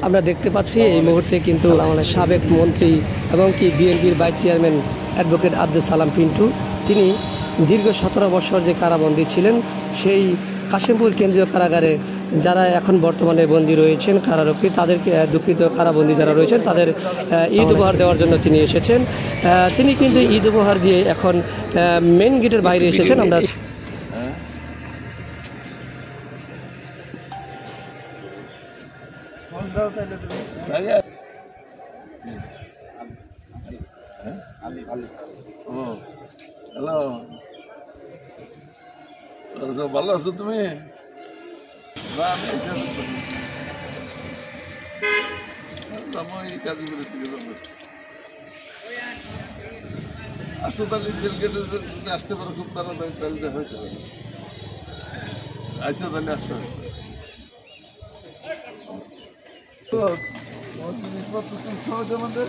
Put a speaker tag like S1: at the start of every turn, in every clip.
S1: আমরা দেখতে পাচ্ছি এই মুহূর্তে কিন্তু সাবেক মন্ত্রী এবং কি বিএনপির vice chairman advocate Abdul Salam Pintu, তিনি দীর্ঘ 17 বছর যে কারাবন্দী ছিলেন, সেই কাশিমপুর কেন্দ্রীয় কারাগারে যারা এখন বর্তমানে বন্দী রয়েছেন কারারক্ষী, তাদেরকে দুঃখিত কারাবন্দী যারা রয়েছেন তাদের ঈদ উপহার দেওয়ার জন্য তিনি এসেছেন। তিনি কিন্তু ঈদ উপহার দিয়ে এখন মেন গেটের বাইরে এসেছেন। আমরা
S2: হ্যালো, ভালো আছো তুমি? গাজীপুরের দিকে যাবো। আসো তাহলে জেল গেটে যদি আসতে পারো খুব তাড়াতাড়ি, তাহলে দেখা হইতে পারে। আইসো তাহলে, আসো। জিনিসপত্র সহজ আমাদের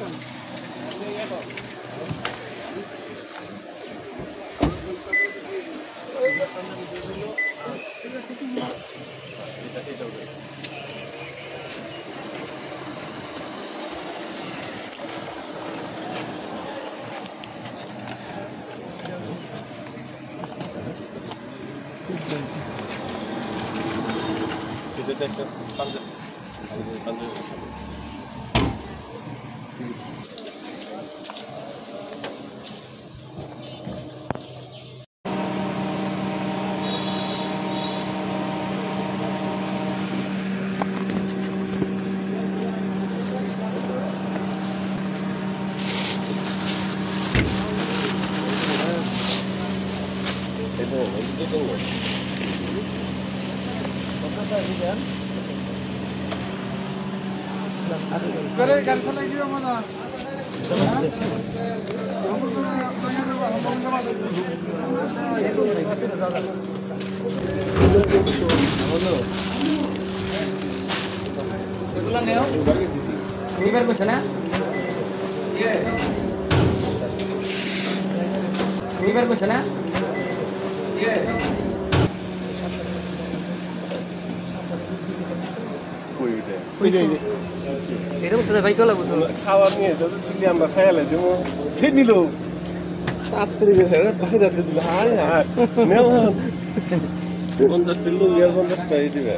S2: খাওয়ার নিয়ে দিল্লি আমরা খাইলে দেবো ফের নিল তাড়াতাড়ি বাইরে দিল। হায় হায়, 50 লুঙ্গি আর 50 টাই দিবে।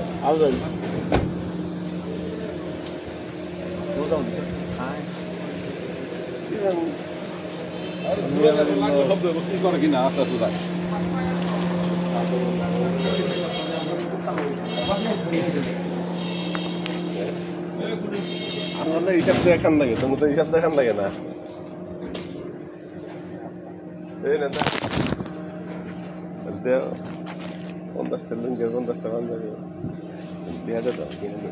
S2: কিনা আসা সুদা আমরা হিসাব দেখান লাগে, তুমি তো হিসাব দেখান লাগে না। এই না 50টা লুঙ্গি 50টা পাঞ্জাবি দেওয়া যেত কিনে।